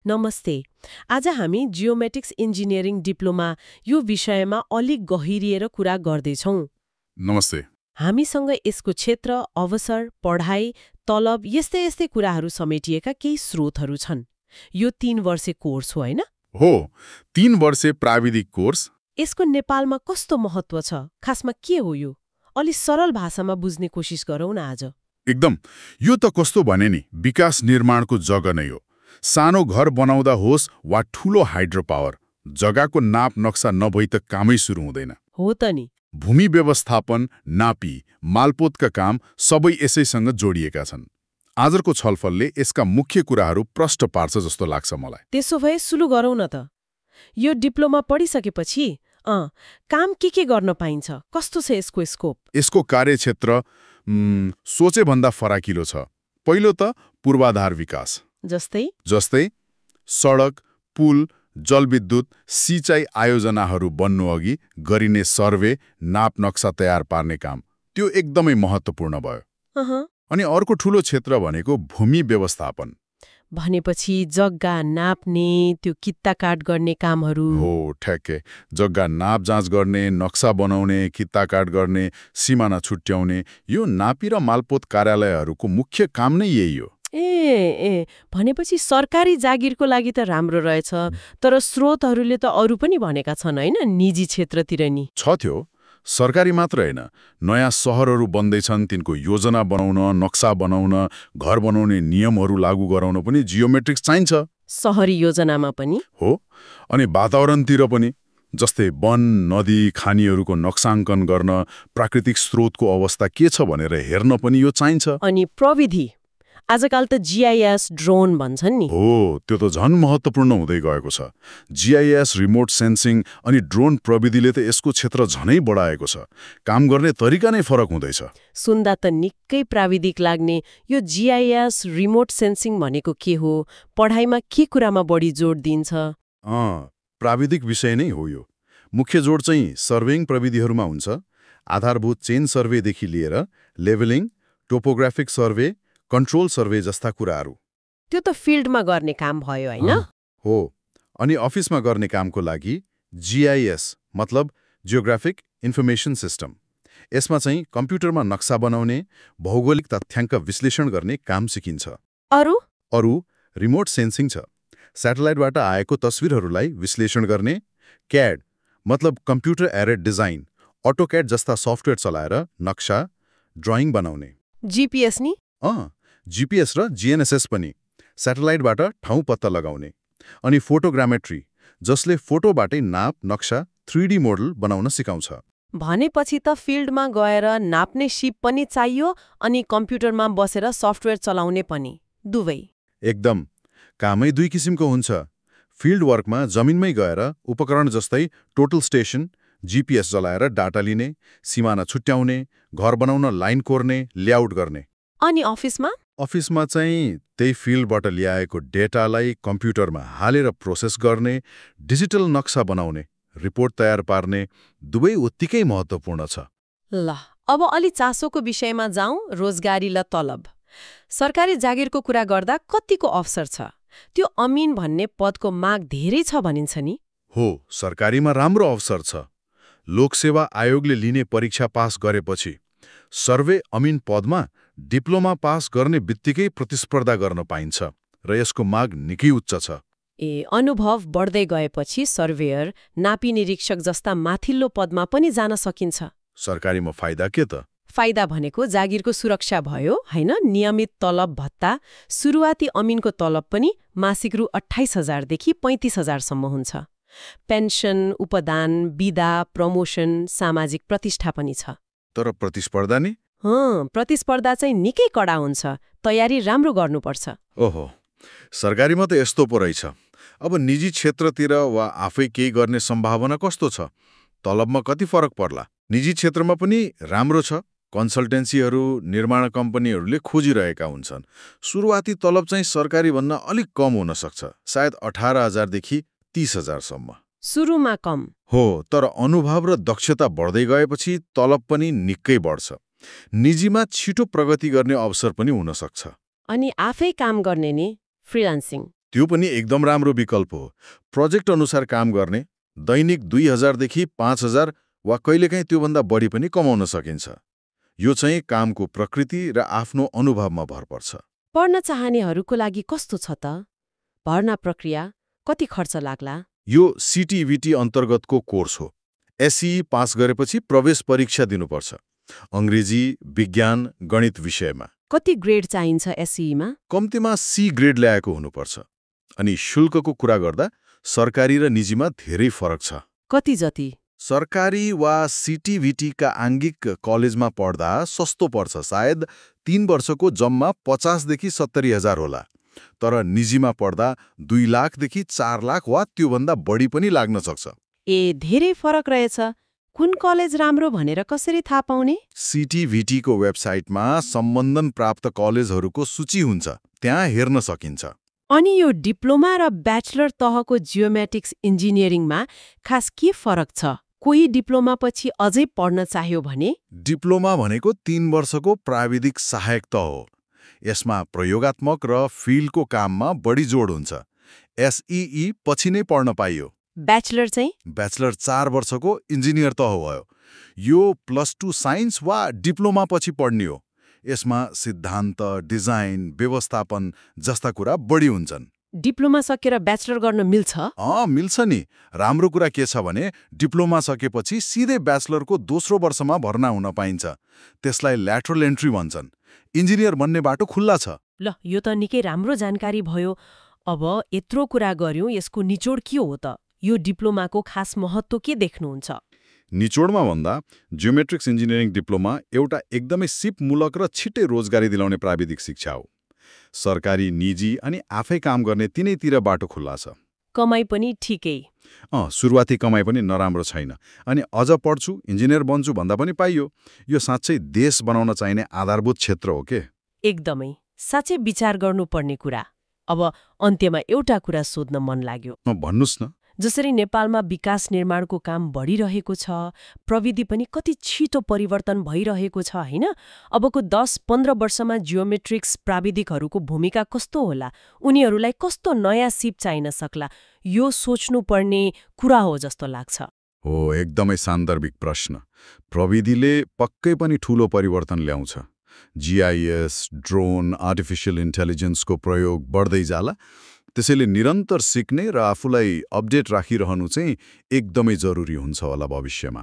नमस्ते। आज हामी जियोमेट्रिक्स इन्जिनियरिङ डिप्लोमा यो विषयमा अलिक गहिरिएर कुरा गर्दैछौँ। नमस्ते। हामीसँग यसको क्षेत्र, अवसर, पढाइ, तलब यस्तै यस्तै कुराहरू समेटिएका केही स्रोतहरू छन्। यो 3 वर्षे कोर्स हो होइन? हो, 3 वर्षे प्राविधिक कोर्स। यसको नेपालमा कस्तो महत्व छ? खासमा के हो यो? अलि सरल भाषामा बुझ्ने कोसिस गरौँ न आज। एकदम। यो त कस्तो भने नि विकास निर्माणको जग्गा नै हो। सानो घर बनाउँदा होस् वा ठूलो हाइड्रो पावर, जग्गाको नाप नक्सा नभई त कामै सुरु हुँदैन। हो त नि। भूमि व्यवस्थापन, नापी, मालपोतका काम सबै यसैसँग जोडिएका छन्। आजको छलफलले यसका मुख्य कुराहरू प्रष्ट पार्छ जस्तो लाग्छ मलाई। त्यसो भए सुरु गरौँ न त। यो डिप्लोमा पढिसकेपछि काम के गर्न पाइन्छ? कस्तो छ यसको स्कोप? यसको कार्यक्षेत्र सोचेभन्दा फराकिलो छ। पहिलो त पूर्वाधार विकास। जस्तै सडक, पुल, जलविद्युत, सिँचाइ आयोजनाहरू बन्नु अघि गरिने सर्वे, नाप नक्सा तयार पार्ने काम, त्यो एकदमै महत्त्वपूर्ण भयो। अनि अर्को ठूलो क्षेत्र भनेको भूमि व्यवस्थापन। भनेपछि जग्गा नाप्ने, त्यो कित्ता काट गर्ने कामहरू। हो, ठ्याक्कै। जग्गा नाप जाँच गर्ने, नक्सा बनाउने, कित्ता काट गर्ने, सिमाना छुट्याउने, यो नापी र मालपोत कार्यालयहरूको मुख्य काम नै यही हो। भनेपछि सरकारी जागिरको लागि त राम्रो रहेछ, तर स्रोतहरूले त अरू पनि भनेका छन् होइन, निजी क्षेत्रतिर नि छ थियो। सरकारी मात्र होइन, नयाँ सहरहरू बन्दैछन्, तिनको योजना बनाउन, नक्सा बनाउन, घर बनाउने नियमहरू लागू गराउन पनि जियोमेट्रिक्स चाहिन्छ। सहरी योजनामा पनि हो। अनि वातावरणतिर पनि, जस्तै वन, नदी, खानीहरूको नक्साङ्कन गर्न, प्राकृतिक स्रोतको अवस्था के छ भनेर हेर्न पनि यो चाहिन्छ। अनि प्रविधि, आजकाल त जीआईएस, ड्रोन भन्छन् नि। हो, त्यो त झन् महत्त्वपूर्ण हुँदै गएको छ। जीआईएस, रिमोट सेन्सिङ अनि ड्रोन प्रविधिले त यसको क्षेत्र झनै बढाएको छ। काम गर्ने तरिका नै फरक हुँदैछ। सुन्दा त निकै प्राविधिक लाग्ने। यो जीआईएस, रिमोट सेन्सिङ भनेको के हो? पढाइमा के कुरामा बढी जोड दिन्छ? प्राविधिक विषय नै हो यो। मुख्य जोड चाहिँ सर्वेइङ प्रविधिहरूमा हुन्छ। आधारभूत चेन सर्वेदेखि लिएर levelling, topographic survey, control survey जस्ता कुराहरू। त्यो त फिल्डमा गर्ने काम भयो होइन? हो। अनि अफिसमा गर्ने कामको लागि जीआईएस मतलब जियोग्राफिक इन्फर्मेसन सिस्टम। यसमा चाहिँ कम्प्युटरमा नक्सा बनाउने, भौगोलिक तथ्याङ्क विश्लेषण गर्ने काम सिकिन्छ। अरू रिमोट सेन्सिङ छ। स्याटेलाइटबाट आएको तस्विरहरूलाई विश्लेषण गर्ने, क्याड मतलब कम्प्युटर एडेड डिजाइन, अटोक्याड जस्ता सफ्टवेयर चलाएर नक्सा, ड्राइङ बनाउने। जीपीएस नि? जीपीएस र जीएनएसएस पनि, स्याटेलाइटबाट ठाउँ पत्ता लगाउने। अनि फोटोग्रामेट्री, जसले फोटोबाटै नाप नक्सा 3D मोडल बनाउन सिकाउँछ। भनेपछि त फिल्डमा गएर नाप्ने सिप पनि चाहियो अनि कम्प्युटरमा बसेर सफ्टवेयर चलाउने पनि, दुवै। एकदम। कामै दुई किसिमको हुन्छ। फिल्ड वर्कमा जमिनमै गएर उपकरण जस्तै टोटल स्टेसन, जीपीएस चलाएर डाटा लिने, सिमाना छुट्याउने, घर बनाउन लाइन कोर्ने, लेआउट गर्ने। अनि अफिसमा? अफिसमा चाहिँ त्यही फिल्डबाट ल्याएको डेटालाई कम्प्युटरमा हालेर प्रोसेस गर्ने, डिजिटल नक्सा बनाउने, रिपोर्ट तयार पार्ने, दुवै उत्तिकै महत्त्वपूर्ण छ। ल, अब अलि चासोको विषयमा जाउँ, रोजगारी ल तलब। सरकारी जागिरको कुरा गर्दा कतिको अवसर छ? त्यो अमिन भन्ने पदको माग धेरै छ भनिन्छ नि? हो, सरकारीमा राम्रो अवसर छ। लोकसेवा आयोगले लिने परीक्षा पास गरेपछि सर्वे अमिन पदमा डिप्लोमा पास गर्ने बित्तिकै प्रतिस्पर्धा गर्न पाइन्छ र यसको माग निकै उच्च छ। अनुभव बढ्दै गएपछि सर्वेयर, नापी निरीक्षक जस्ता माथिल्लो पदमा पनि जान सकिन्छ। सरकारीमा फाइदा के त? फाइदा भनेको जागिरको सुरक्षा भयो होइन, नियमित तलब भत्ता, सुरुवाती अमिनको तलब पनि मासिक रु 28,000 देखि 35,000 सम्म हुन्छ। पेन्सन, उपदान, बिदा, प्रमोसन, सामाजिक प्रतिष्ठा पनि छ। तर प्रतिस्पर्धा नि? प्रतिस्पर्धा चाहिँ निकै कडा हुन्छ, तयारी राम्रो गर्नुपर्छ। ओहो, सरकारीमा त यस्तो पो रहेछ। अब निजी क्षेत्रतिर वा आफै केही गर्ने सम्भावना कस्तो छ? तलबमा कति फरक पर्ला? निजी क्षेत्रमा पनि राम्रो छ। कन्सल्टेन्सीहरू, निर्माण कम्पनीहरूले खोजिरहेका हुन्छन्। सुरुवाती तलब चाहिँ सरकारी भन्दा अलिक कम हुन सक्छ, सायद 18,000 देखि 30,000 सम्म। सुरुमा कम हो, तर अनुभव र दक्षता बढ्दै गएपछि तलब पनि निकै बढ्छ। निजीमा छिटो प्रगति गर्ने अवसर पनि हुन सक्छ। अनि आफै काम गर्ने नि, फ्रिलान्सिङ। त्यो पनि एकदम राम्रो विकल्प हो। प्रोजेक्ट अनुसार काम गर्ने, दैनिक 2000 देखि 5000 वा कहिलेकाहीँ त्योभन्दा बढी पनि कमाउन सकिन्छ। यो चाहिँ कामको प्रकृति र आफ्नो अनुभवमा भर पर्छ। पढ्न चाहनेहरूको लागि कस्तो छ त? भर्ना प्रक्रिया कति खर्च लाग्ला? यो सिटिभिटी अन्तर्गतको कोर्स हो। एसई पास गरेपछि प्रवेश परीक्षा दिनुपर्छ। अङ्ग्रेजी, विज्ञान, गणित विषयमा। कति ग्रेड चाहिन्छ एसईमा? कम्तीमा सी ग्रेड ल्याएको हुनुपर्छ। अनि शुल्कको कुरा गर्दा सरकारी र निजीमा धेरै फरक छ। कति जति? सरकारी वा सिटिभिटीका आङ्गिक कलेजमा पढ्दा सस्तो पर्छ, सायद 3 वर्षको जम्मा 50 देखि 70 हजार होला। तर निजीमा पढ्दा 2 लाखदेखि 4 लाख वा त्योभन्दा बढी पनि लाग्न सक्छ। ए, धेरै फरक रहेछ। कुन कलेज राम्रो भनेर कसरी थाहा पाउने? सिटिभिटीको वेबसाइटमा सम्बन्धन प्राप्त कलेजहरूको सूची हुन्छ, त्यहाँ हेर्न सकिन्छ। अनि यो डिप्लोमा र ब्याचलर तहको जियोमेट्रिक्स इन्जिनियरिङमा खास के फरक छ? कोही डिप्लोमा पछि अझै पढ्न चाह्यो भने? डिप्लोमा भनेको 3 वर्षको प्राविधिक सहायक तह हो। यसमा प्रयोगात्मक र फिल्डको काममा बढी जोड हुन्छ। एसई पछि नै पढ्न पाइयो। ब्याचलर चाहिँ? ब्याचलर 4 वर्षको इन्जिनियर तह भयो। यो +2 साइन्स वा डिप्लोमा पछि पढ्ने हो। यसमा सिद्धान्त, डिजाइन, व्यवस्थापन जस्ता कुरा बढी हुन्छन्। डिप्लोमा सकेर ब्याचलर गर्न मिल्छ? मिल्छ नि। राम्रो कुरा के छ भने डिप्लोमा सकेपछि सिधै ब्याचलरको दोस्रो वर्षमा भर्ना हुन पाइन्छ। त्यसलाई ल्याटरल एन्ट्री भन्छन्। इन्जिनियर बन्ने बाटो खुल्ला छ। ल, यो त निकै राम्रो जानकारी भयो। अब यत्रो कुरा गर्यौं, यसको निचोड के हो त? यो डिप्लोमाको खास महत्त्व के देख्नुहुन्छ? निचोडमा भन्दा जियोमेट्रिक्स इन्जिनियरिङ डिप्लोमा एउटा एकदमै सिपमूलक र छिट्टै रोजगारी दिलाउने प्राविधिक शिक्षा हो। सरकारी, निजी अनि आफै काम गर्ने तिनैतिर बाटो खुल्ला छ। कमाई पनि ठिकै? सुरुवाती कमाई पनि नराम्रो छैन। अनि अझ पढ्छु, इन्जिनियर बन्छु भन्दा पनि पाइयो। यो साँच्चै देश बनाउन चाहिने आधारभूत क्षेत्र हो के? एकदमै, साँच्चै विचार गर्नुपर्ने कुरा। अब अन्त्यमा एउटा कुरा सोध्न मन लाग्यो। भन्नुस् न। जसरी नेपालमा विकास निर्माणको काम बढिरहेको छ, प्रविधि पनि कति छिटो परिवर्तन भइरहेको छ, होइन? अबको 10-15 वर्षमा जियोमेट्रिक्स प्राविधिकहरूको भूमिका कस्तो होला? उनीहरूलाई कस्तो नयाँ सिप चाहिन सक्ला? यो सोच्नुपर्ने कुरा हो जस्तो लाग्छ। हो, एकदमै सान्दर्भिक प्रश्न। प्रविधिले पक्कै पनि ठूलो परिवर्तन ल्याउँछ। जीआईएस, ड्रोन, आर्टिफिशियल इन्टेलिजेन्सको प्रयोग बढ्दै जाला। त्यसैले निरन्तर सिक्ने र आफूलाई अपडेट राखिरहनु चाहिँ एकदमै जरुरी हुन्छ होला भविष्यमा।